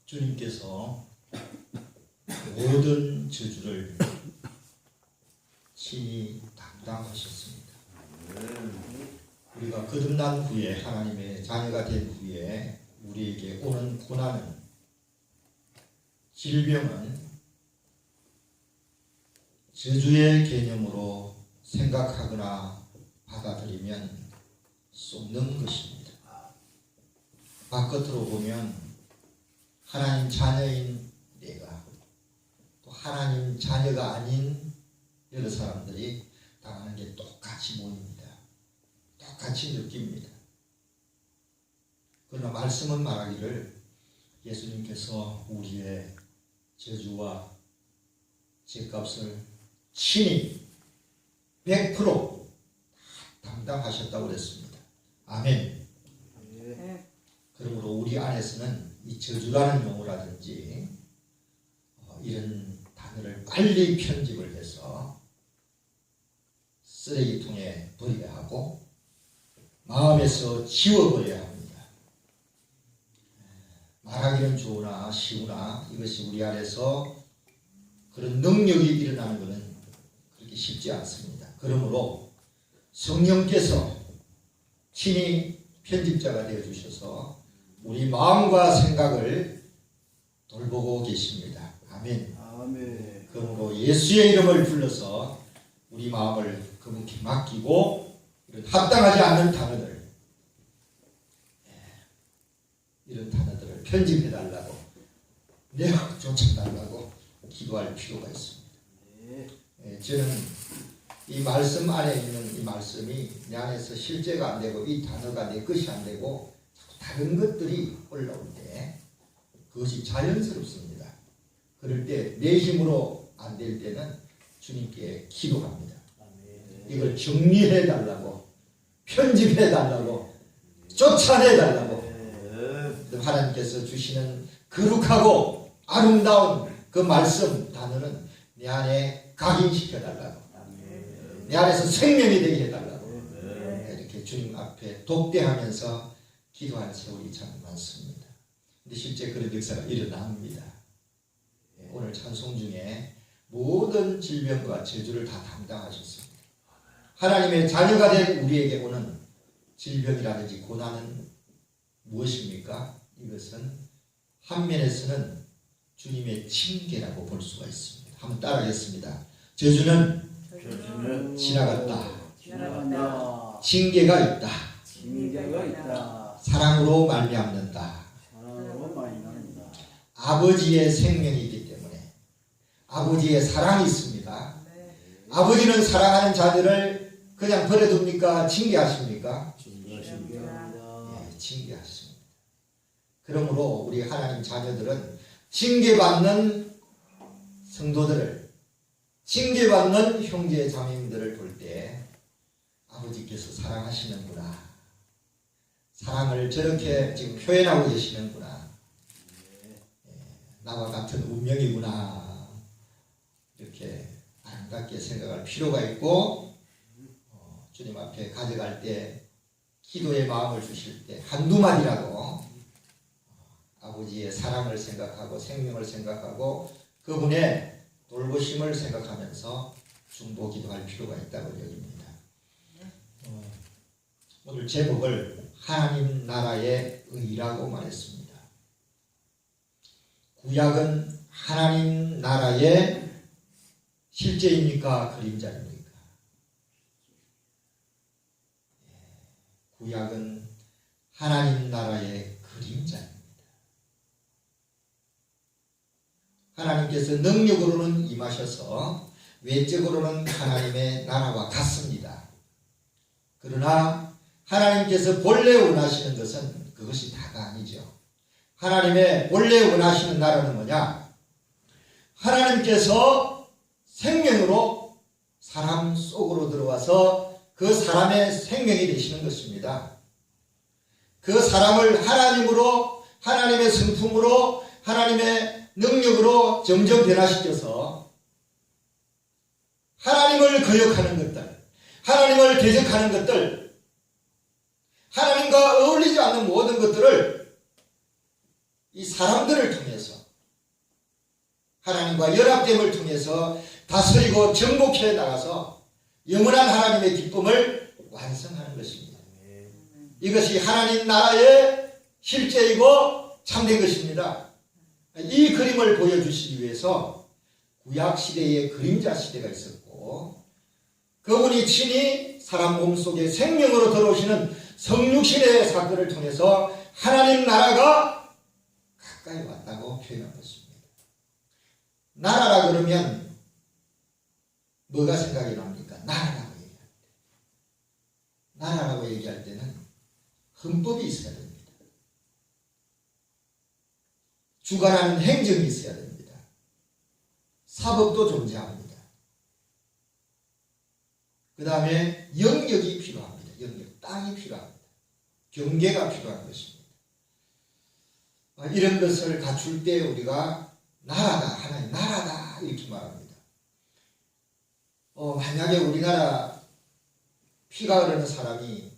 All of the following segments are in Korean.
주님께서 모든 저주를 친히 담당하셨습니다. 우리가 거듭난 후에 하나님의 자녀가 된 후에 우리에게 오는 고난은, 질병은 저주의 개념으로 생각하거나 받아들이면 쏟는 것입니다. 바깥으로 보면 하나님 자녀인 내가 또 하나님 자녀가 아닌 여러 사람들이 당하는 게 똑같이 보입니다. 똑같이 느낍니다. 그러나 말씀은 말하기를 예수님께서 우리의 저주와 죄값을 친히 100% 담당하셨다고 그랬습니다. 아멘. 그러므로 우리 안에서는 이 저주라는 용어라든지 이런 단어를 빨리 편집을 해서 쓰레기통에 버려야 하고 마음에서 지워버려야 합니다. 말하기는 좋으나 쉬우나 이것이 우리 안에서 그런 능력이 일어나는 것은 그렇게 쉽지 않습니다. 그러므로 성령께서 친히 편집자가 되어주셔서 우리 마음과 생각을 돌보고 계십니다. 아멘. 아멘. 그러므로 예수의 이름을 불러서 우리 마음을 그분께 맡기고 이런 합당하지 않는 단어들, 이런 단어들을 편집해 달라고, 내가 쫓아달라고 기도할 필요가 있습니다. 저는 이 말씀 안에 있는 이 말씀이 내 안에서 실제가 안 되고 이 단어가 내 것이 안 되고 다른 것들이 올라올 때 그것이 자연스럽습니다. 그럴 때 내 힘으로 안 될 때는 주님께 기도합니다. 이걸 정리해 달라고, 편집해 달라고, 쫓아내 달라고 하나님께서 주시는 거룩하고 아름다운 그 말씀 단어는 내 안에 각인시켜 달라고, 내 안에서 생명이 되게 해달라고 이렇게 주님 앞에 독대하면서 기도하는 세월이 참 많습니다. 근데 실제 그런 역사가 일어납니다. 오늘 찬송 중에 모든 질병과 저주를 다 담당하셨습니다. 하나님의 자녀가 된 우리에게 오는 질병이라든지 고난은 무엇입니까? 이것은 한면에서는 주님의 징계라고 볼 수가 있습니다. 한번 따라하겠습니다. 저주는 지나갔다. 징계가 있다. 사랑으로 말미암는다. 아버지의 생명이기 때문에 아버지의 사랑이 있습니다. 아버지는 사랑하는 자들을 그냥 버려둡니까? 징계하십니까? 징계하십니다. 그러므로 우리 하나님 자녀들은 징계받는 성도들을, 징계받는 형제 자매님들을 볼 때 아버지께서 사랑하시는구나, 사랑을 저렇게 지금 표현하고 계시는구나, 나와 같은 운명이구나, 이렇게 아름답게 생각할 필요가 있고, 주님 앞에 가져갈 때, 기도의 마음을 주실 때 한두 마디라도 아버지의 사랑을 생각하고 생명을 생각하고 그분의 돌보심을 생각하면서 중보기도할 필요가 있다고 여깁니다. 오늘 제목을 하나님 나라의 의라고 말했습니다. 구약은 하나님 나라의 실제입니까? 그림자입니까? 구약은 하나님 나라의 그림자입니다. 하나님께서 능력으로는 임하셔서 외적으로는 하나님의 나라와 같습니다. 그러나 하나님께서 본래 원하시는 것은 그것이 다가 아니죠. 하나님의 본래 원하시는 나라는 뭐냐? 하나님께서 생명으로 사람 속으로 들어와서 그 사람의 생명이 되시는 것입니다. 그 사람을 하나님으로, 하나님의 성품으로, 하나님의 능력으로 점점 변화시켜서 하나님을 거역하는 것들, 하나님을 대적하는 것들, 하나님과 어울리지 않는 모든 것들을 이 사람들을 통해서 하나님과 연합됨을 통해서 다스리고 정복해 나가서 영원한 하나님의 기쁨을 완성하는 것입니다. 이것이 하나님 나라의 실제이고 참된 것입니다. 이 그림을 보여주시기 위해서 구약시대에 그림자 시대가 있었고, 그분이 친히 사람 몸속에 생명으로 들어오시는 성육신의 사건을 통해서 하나님 나라가 가까이 왔다고 표현한 것입니다. 나라라 그러면 뭐가 생각이 납니까? 나라라고 얘기할 때. 나라라고 얘기할 때는 헌법이 있어야 됩니다. 주관하는 행정이 있어야 됩니다. 사법도 존재합니다. 그 다음에 영역이 필요합니다. 영역, 땅이 필요합니다. 경계가 필요한 것입니다. 이런 것을 갖출 때 우리가 나라다, 하나님 나라다 이렇게 말합니다. 만약에 우리나라 피가 흐르는 사람이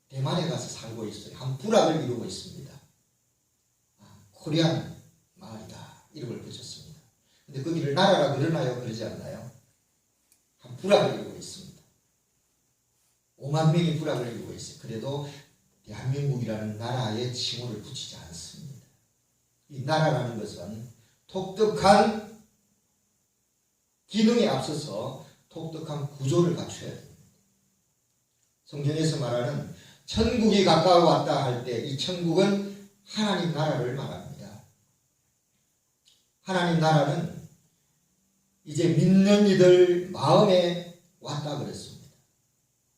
대만에 가서 살고 있어요. 한 부락을 이루고 있습니다. 코리안 마을이다 이름을 붙였습니다. 근데 거기를 나라라 그러나요? 그러지 않나요? 한 부락을 이루고 있습니다. 5만 명이 부락을 이루고 있어요. 그래도 대한민국이라는 나라의 칭호를 붙이지 않습니다. 이 나라라는 것은 독특한 기능에 앞서서 독특한 구조를 갖춰야 됩니다. 성경에서 말하는 천국이 가까워왔다 할 때 이 천국은 하나님 나라를 말합니다. 하나님 나라는 이제 믿는 이들 마음에 왔다 그랬습니다.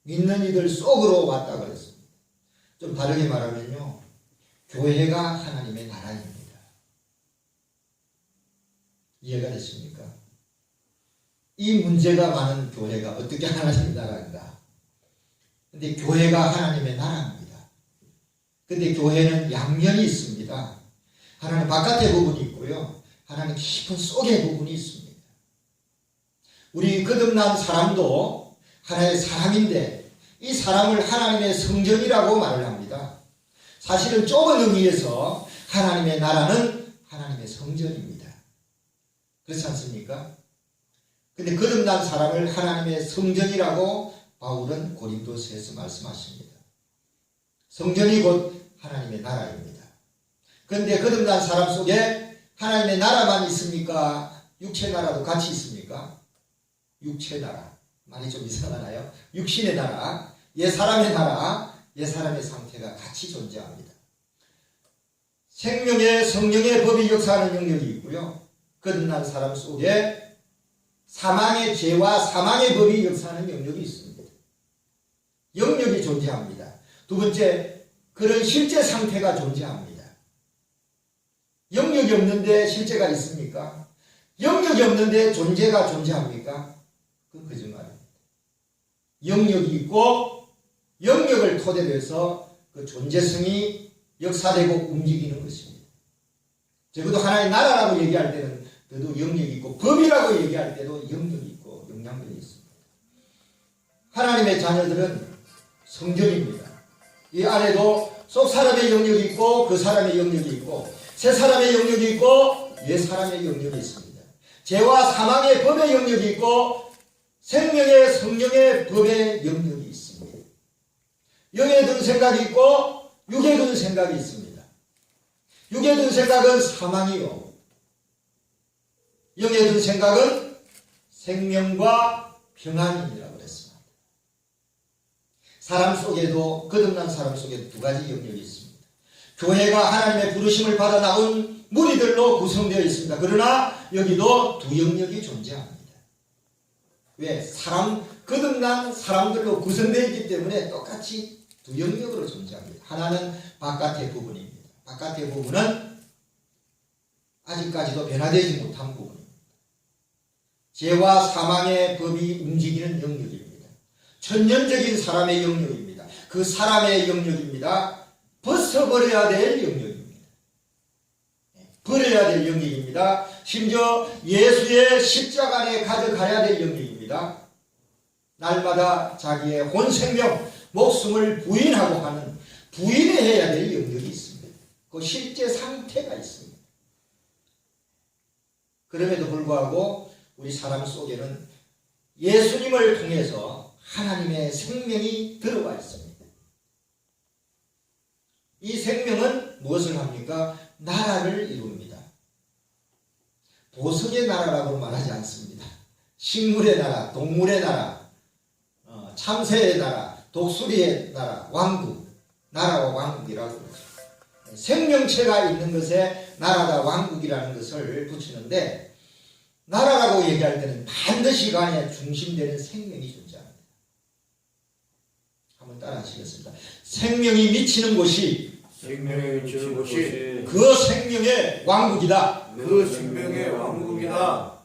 믿는 이들 속으로 왔다 그랬습니다. 좀 다르게 말하면요, 교회가 하나님의 나라입니다. 이해가 되십니까? 이 문제가 많은 교회가 어떻게 하나님의 나라인가? 근데 교회가 하나님의 나라입니다. 근데 교회는 양면이 있습니다. 하나님 바깥의 부분이 있고요, 하나님 깊은 속의 부분이 있습니다. 우리 거듭난 사람도 하나의 사람인데 이 사람을 하나님의 성전이라고 말을 합니다. 사실은 좁은 의미에서 하나님의 나라는 하나님의 성전입니다. 그렇지 않습니까? 근데 거듭난 사람을 하나님의 성전이라고 바울은 고린도서에서 말씀하십니다. 성전이 곧 하나님의 나라입니다. 그런데 거듭난 사람 속에 하나님의 나라만 있습니까? 육체 나라도 같이 있습니까? 육체 나라. 많이 좀 이상하나요? 육신의 나라, 옛 사람의 나라, 옛 사람의 상태가 같이 존재합니다. 생명의 성령의 법이 역사하는 영역이 있고요, 거듭난 사람 속에 사망의 죄와 사망의 법이 역사하는 영역이 있습니다. 영역이 존재합니다. 두 번째, 그런 실제 상태가 존재합니다. 영역이 없는데 실제가 있습니까? 영역이 없는데 존재가 존재합니까? 그건 거짓말입니다. 영역이 있고 영역을 토대로 해서 그 존재성이 역사되고 움직이는 것입니다. 적어도 하나의 나라라고 얘기할 때는 그래도 영역이 있고, 법이라고 얘기할 때도 영역이 있고 영향력이 있습니다. 하나님의 자녀들은 성전입니다. 이 안에도 속 사람의 영역이 있고 그 사람의 영역이 있고 새 사람의 영역이 있고 옛 사람의 영역이 있습니다. 죄와 사망의 법의 영역이 있고 생명의 성령의 법의 영역이 있습니다. 영에 든 생각이 있고 육에 든 생각이 있습니다. 육에 든 생각은 사망이요, 영에 든 생각은 생명과 평안이라고 그랬습니다. 사람 속에도, 거듭난 사람 속에도 두 가지 영역이 있습니다. 교회가 하나님의 부르심을 받아 나온 무리들로 구성되어 있습니다. 그러나 여기도 두 영역이 존재합니다. 왜? 거듭난 사람들로 구성되어 있기 때문에 똑같이 두 영역으로 존재합니다. 하나는 바깥의 부분입니다. 바깥의 부분은 아직까지도 변화되지 못한 부분입니다. 죄와 사망의 법이 움직이는 영역입니다. 천년적인 사람의 영역입니다. 그 사람의 영역입니다. 벗어버려야 될 영역입니다. 버려야 될 영역입니다. 심지어 예수의 십자가 안에 가져가야 될 영역입니다. 날마다 자기의 혼 생명, 목숨을 부인하고 하는, 부인해야 될 영역이 있습니다. 그 실제 상태가 있습니다. 그럼에도 불구하고 우리 사람 속에는 예수님을 통해서 하나님의 생명이 들어와 있습니다. 이 생명은 무엇을 합니까? 나라를 이룹니다. 보석의 나라라고 말하지 않습니다. 식물의 나라, 동물의 나라, 참새의 나라, 독수리의 나라, 왕국, 나라와 왕국이라고 그러죠. 생명체가 있는 것에 나라다 왕국이라는 것을 붙이는데, 나라라고 얘기할 때는 반드시 그 안에 중심되는 생명이 존재합니다. 한번 따라 하시겠습니다. 생명이 미치는 곳이 생명이 미치는 곳이 그 생명의 왕국이다. 그 생명의 왕국이다.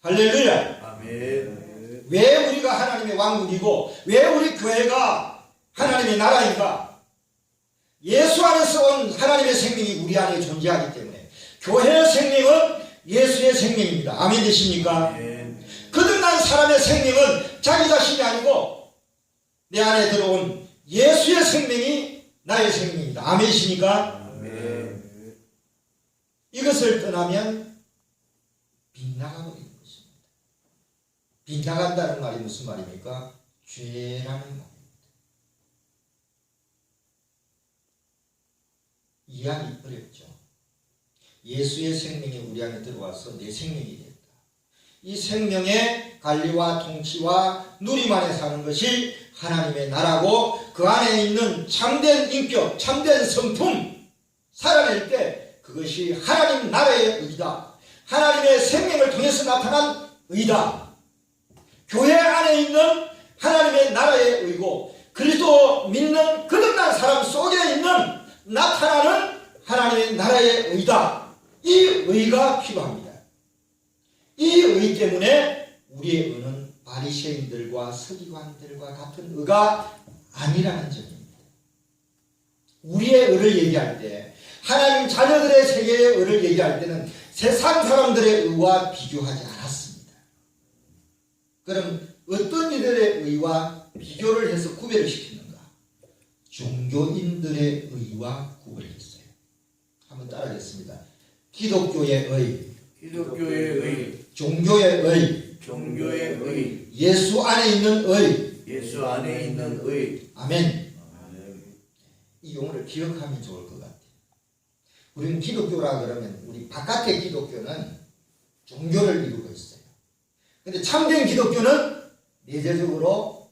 할렐루야. 아멘. 왜 우리가 하나님의 왕국이고 왜 우리 교회가 하나님의 나라인가? 예수 안에서 온 하나님의 생명이 우리 안에 존재하기 때문에 교회의 생명은 예수의 생명입니다. 아멘 되십니까? 아멘. 거듭난 사람의 생명은 자기 자신이 아니고 내 안에 들어온 예수의 생명이 나의 생명입니다. 아멘이십니까? 아멘. 이것을 떠나면 빗나가버리는 것입니다. 빗나간다는 말이 무슨 말입니까? 죄라는 말입니다. 이해하기 어렵죠. 예수의 생명이 우리 안에 들어와서 내 생명이 됐다. 이 생명의 관리와 통치와 누림 안에 사는 것이 하나님의 나라고, 그 안에 있는 참된 인격, 참된 성품 살아낼 때 그것이 하나님 나라의 의다. 하나님의 생명을 통해서 나타난 의다. 교회 안에 있는 하나님의 나라의 의고, 그리스도 믿는 거듭난 사람 속에 있는 나타나는 하나님의 나라의 의다. 이 의가 필요합니다. 이 의 때문에 우리의 의는 바리새인들과 서기관들과 같은 의가 아니라는 점입니다. 우리의 의를 얘기할 때, 하나님 자녀들의 세계의 의를 얘기할 때는 세상 사람들의 의와 비교하지 않았습니다. 그럼 어떤 이들의 의와 비교를 해서 구별을 시키는가? 종교인들의 의와 구별했어요. 한번 따라하겠습니다. 기독교의 의, 기독교의 의, 종교의 의, 종교의 의, 예수 안에 있는 의. 예수 안에 있는 의. 아멘. 아멘. 이 용어를 기억하면 좋을 것 같아요. 우리는 기독교라 그러면 우리 바깥의 기독교는 종교를 이루고 있어요. 근데 참된 기독교는 내재적으로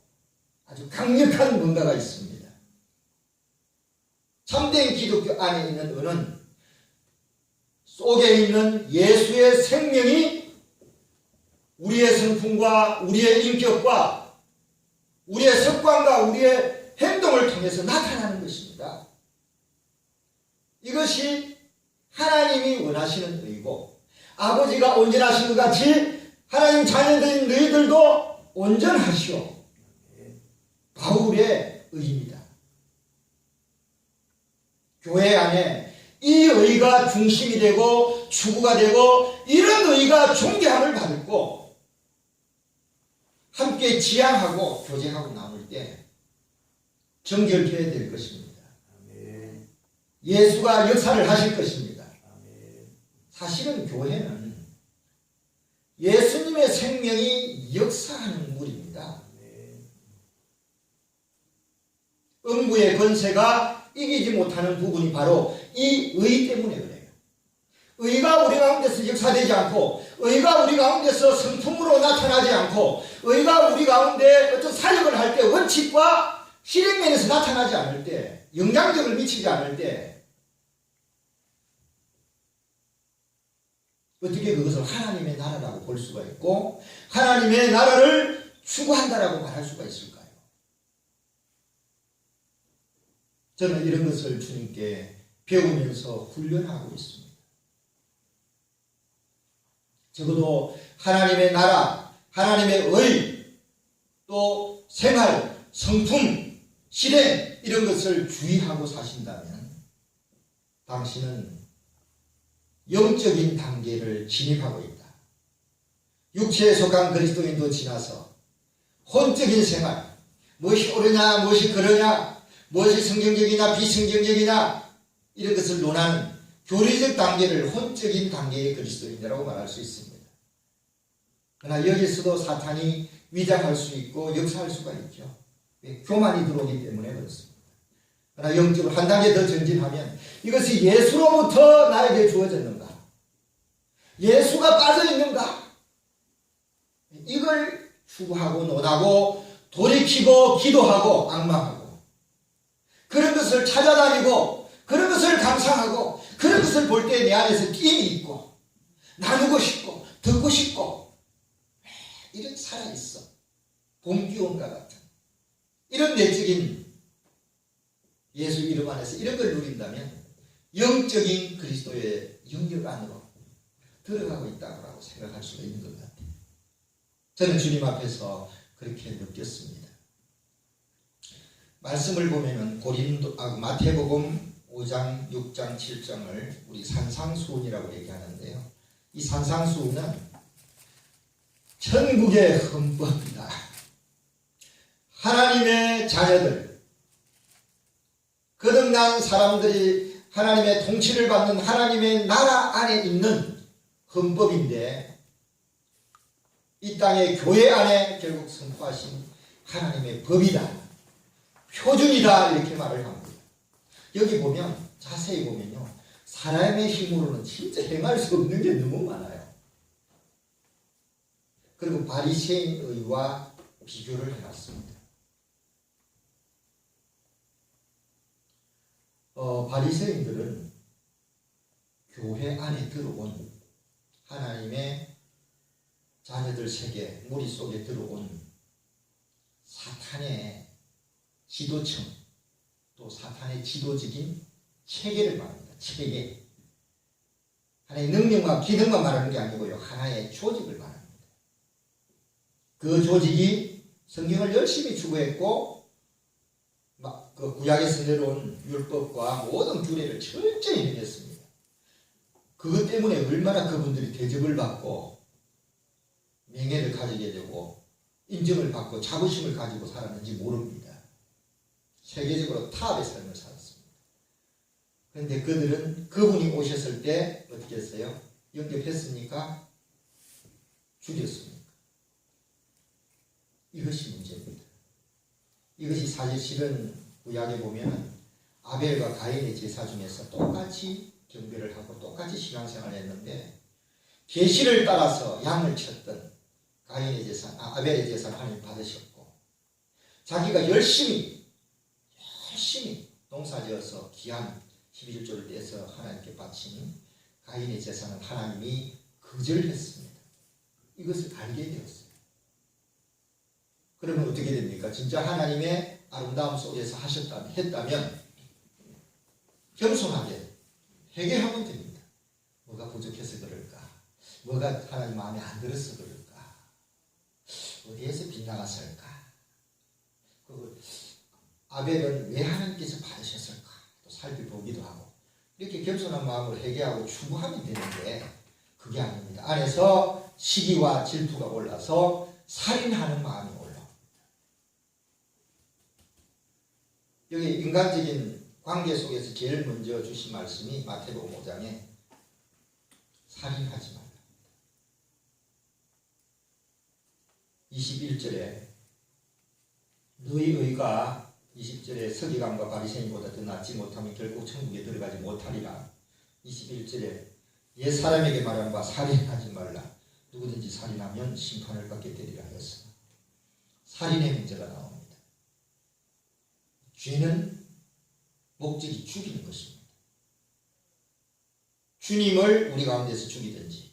아주 강력한 뭔가가 있습니다. 참된 기독교 안에 있는 의는 속에 있는 예수의 생명이 우리의 성품과 우리의 인격과 우리의 습관과 우리의 행동을 통해서 나타나는 것입니다. 이것이 하나님이 원하시는 의고, 아버지가 온전하신 것 같이 하나님 자녀들인 너희들도 온전하시오. 바울의 의입니다. 교회 안에 이 의가 중심이 되고 추구가 되고, 이런 의가 존귀함을 받고 함께 지향하고 교제하고 나눌 때 정결되어야 될 것입니다. 아멘. 예수가 역사를 하실 것입니다. 아멘. 사실은 교회는 예수님의 생명이 역사하는 물입니다. 음부의 권세가 이기지 못하는 부분이 바로 이 의 때문에 그래요. 의가 우리 가운데서 역사되지 않고, 의가 우리 가운데서 성품으로 나타나지 않고, 의가 우리 가운데 어떤 사역을 할 때 원칙과 실행면에서 나타나지 않을 때, 영향력을 미치지 않을 때, 어떻게 그것을 하나님의 나라라고 볼 수가 있고 하나님의 나라를 추구한다라고 말할 수가 있을까요? 저는 이런 것을 주님께 배우면서 훈련하고 있습니다. 적어도 하나님의 나라, 하나님의 의, 또 생활, 성품, 실행, 이런 것을 주의하고 사신다면 당신은 영적인 단계를 진입하고 있다. 육체에 속한 그리스도인도 지나서 혼적인 생활, 무엇이 옳으냐 무엇이 그러냐, 무엇이 성경적이냐 비성경적이냐, 이런 것을 논하는 교리적 단계를 혼적인 단계의 그리스도인이라고 말할 수 있습니다. 그러나 여기서도 사탄이 위장할 수 있고 역사할 수가 있죠. 교만이 들어오기 때문에 그렇습니다. 그러나 영적으로 한 단계 더 전진하면 이것이 예수로부터 나에게 주어졌는가? 예수가 빠져있는가? 이걸 추구하고 논하고 돌이키고 기도하고 앙망하고 그런 것을 찾아다니고 그런 것을 감상하고 그런 것을 볼 때 내 안에서 힘이 있고 나누고 싶고 듣고 싶고 이런 살아있어. 봄 기온과 같은 이런 내적인 예수 이름 안에서 이런 걸 누린다면 영적인 그리스도의 영역 안으로 들어가고 있다고 생각할 수가 있는 것 같아요. 저는 주님 앞에서 그렇게 느꼈습니다. 말씀을 보면은 마태복음 5장, 6장, 7장을 우리 산상수훈이라고 얘기하는데요. 이 산상수훈은 천국의 헌법이다. 하나님의 자녀들, 거듭난 사람들이 하나님의 통치를 받는 하나님의 나라 안에 있는 헌법인데 이 땅의 교회 안에 결국 선포하신 하나님의 법이다. 표준이다. 이렇게 말을 합니다. 여기 보면 자세히 보면요. 사람의 힘으로는 진짜 행할 수 없는 게 너무 많아요. 그리고 바리새인의와 비교를 해놨습니다. 바리새인들은 교회 안에 들어온 하나님의 자녀들 세계, 무리 속에 들어온 사탄의 지도층, 또 사탄의 지도적인 체계를 말합니다. 체계. 하나의 능력과 기능만 말하는 게 아니고요. 하나의 조직을 말합니다. 그 조직이 성경을 열심히 추구했고 그 구약에서 내려온 율법과 모든 규례를 철저히 행했습니다. 그것 때문에 얼마나 그분들이 대접을 받고 명예를 가지게 되고 인정을 받고 자부심을 가지고 살았는지 모릅니다. 세계적으로 탑의 삶을 살았습니다. 그런데 그들은 그분이 오셨을 때 어떻게 했어요? 영접했습니까? 죽였습니까? 이것이 문제입니다. 이것이 사실은 구약에 보면 아벨과 가인의 제사 중에서 똑같이 경배를 하고 똑같이 신앙생활을 했는데 계시를 따라서 양을 쳤던 가인의 제사, 아벨의 제사 하나님 받으셨고 자기가 열심히 농사지어서 귀한 11조를 떼서 하나님께 바친 가인의 제사는 하나님이 거절했습니다. 이것을 알게 되었어요. 그러면 어떻게 됩니까? 진짜 하나님의 아름다움 속에서 했다면 겸손하게 회개하면 됩니다. 뭐가 부족해서 그럴까? 뭐가 하나님 마음에 안 들어서 그럴까? 어디에서 빗나갔을까? 아벨은 왜 하나님께서 받으셨을까? 또 살펴보기도 하고 이렇게 겸손한 마음으로 회개하고 추구하면 되는데 그게 아닙니다. 안에서 시기와 질투가 올라서 살인하는 마음이 올라옵니다. 여기 인간적인 관계 속에서 제일 먼저 주신 말씀이 마태복음 5장에 살인하지 말라. 21절에 너희 의가 20절에 서기관과 바리새인보다 더 낫지 못하면 결국 천국에 들어가지 못하리라. 21절에 옛 사람에게 말하는 바 살인하지 말라. 누구든지 살인하면 심판을 받게 되리라 하였으나 살인의 문제가 나옵니다. 죄는 목적이 죽이는 것입니다. 주님을 우리 가운데서 죽이든지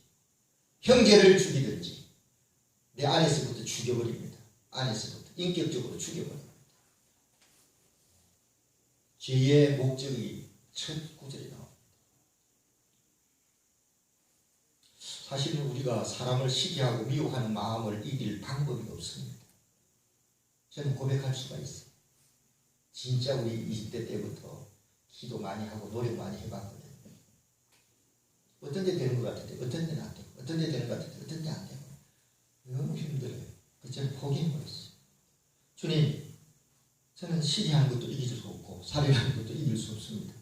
형제를 죽이든지 내 안에서부터 죽여버립니다. 안에서부터 인격적으로 죽여버립니다. 죄의 목적이 첫 구절에 나옵니다. 사실은 우리가 사람을 시기하고 미워하는 마음을 이길 방법이 없습니다. 저는 고백할 수가 있어요. 진짜 우리 20대 때부터 기도 많이 하고 노력 많이 해봤거든요. 어떤 데 되는 것 같은데 어떤 데는 안 되고 어떤 데 되는 것 같은데 어떤 데 안 되고 너무 힘들어요. 그래서 저는 포기해버렸어요. 주님, 저는 시기하는 것도 이길 수 없고 살인하는 것도 이길 수 없습니다.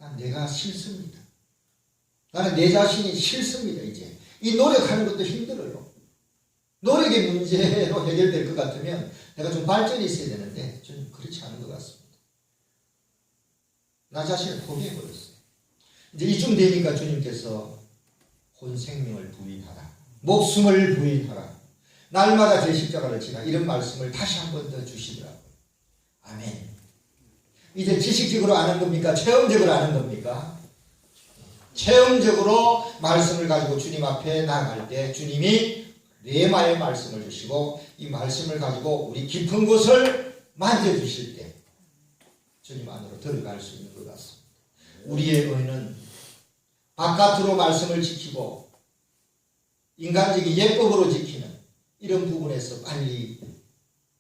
난 내가 싫습니다. 나는 내 자신이 싫습니다. 이제 이 노력하는 것도 힘들어요. 노력의 문제로 해결될 것 같으면 내가 좀 발전이 있어야 되는데 저는 그렇지 않은 것 같습니다. 나 자신을 포기해버렸어요. 이제 이쯤 되니까 주님께서 혼 생명을 부인하라, 목숨을 부인하라, 날마다 제 십자가를 지라, 이런 말씀을 다시 한 번 더 주시더라고요. 아멘. 이제 지식적으로 아는 겁니까? 체험적으로 아는 겁니까? 체험적으로 말씀을 가지고 주님 앞에 나아갈 때 주님이 레마의 말씀을 주시고 이 말씀을 가지고 우리 깊은 곳을 만져주실 때 주님 안으로 들어갈 수 있는 것 같습니다. 우리의 의는 바깥으로 말씀을 지키고 인간적인 예법으로 지키는 이런 부분에서 빨리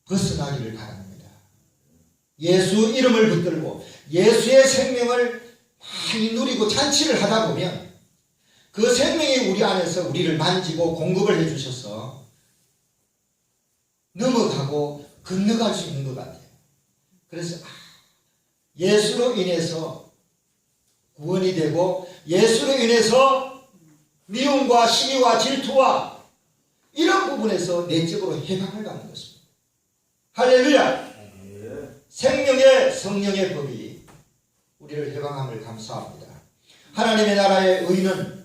벗어나기를 바랍니다. 예수 이름을 붙들고 예수의 생명을 많이 누리고 잔치를 하다 보면 그 생명이 우리 안에서 우리를 만지고 공급을 해주셔서 넘어가고 건너갈 수 있는 것 같아요. 그래서 예수로 인해서 구원이 되고 예수로 인해서 미움과 시기와 질투와 이런 부분에서 내적으로 해방을 갖는 것입니다. 할렐루야! 생명의 성령의 법이 우리를 해방함을 감사합니다. 하나님의 나라의 의는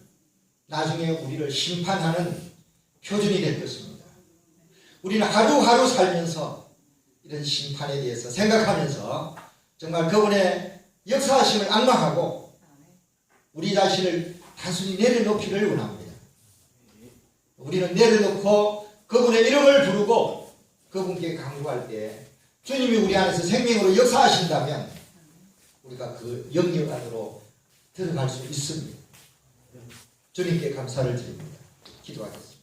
나중에 우리를 심판하는 표준이 될 것입니다. 우리는 하루하루 살면서 이런 심판에 대해서 생각하면서 정말 그분의 역사하심을 앙망하고 우리 자신을 단순히 내려놓기를 원합니다. 우리는 내려놓고 그분의 이름을 부르고 그분께 간구할 때 주님이 우리 안에서 생명으로 역사하신다면 우리가 그 영역 안으로 들어갈 수 있습니다. 주님께 감사를 드립니다. 기도하겠습니다.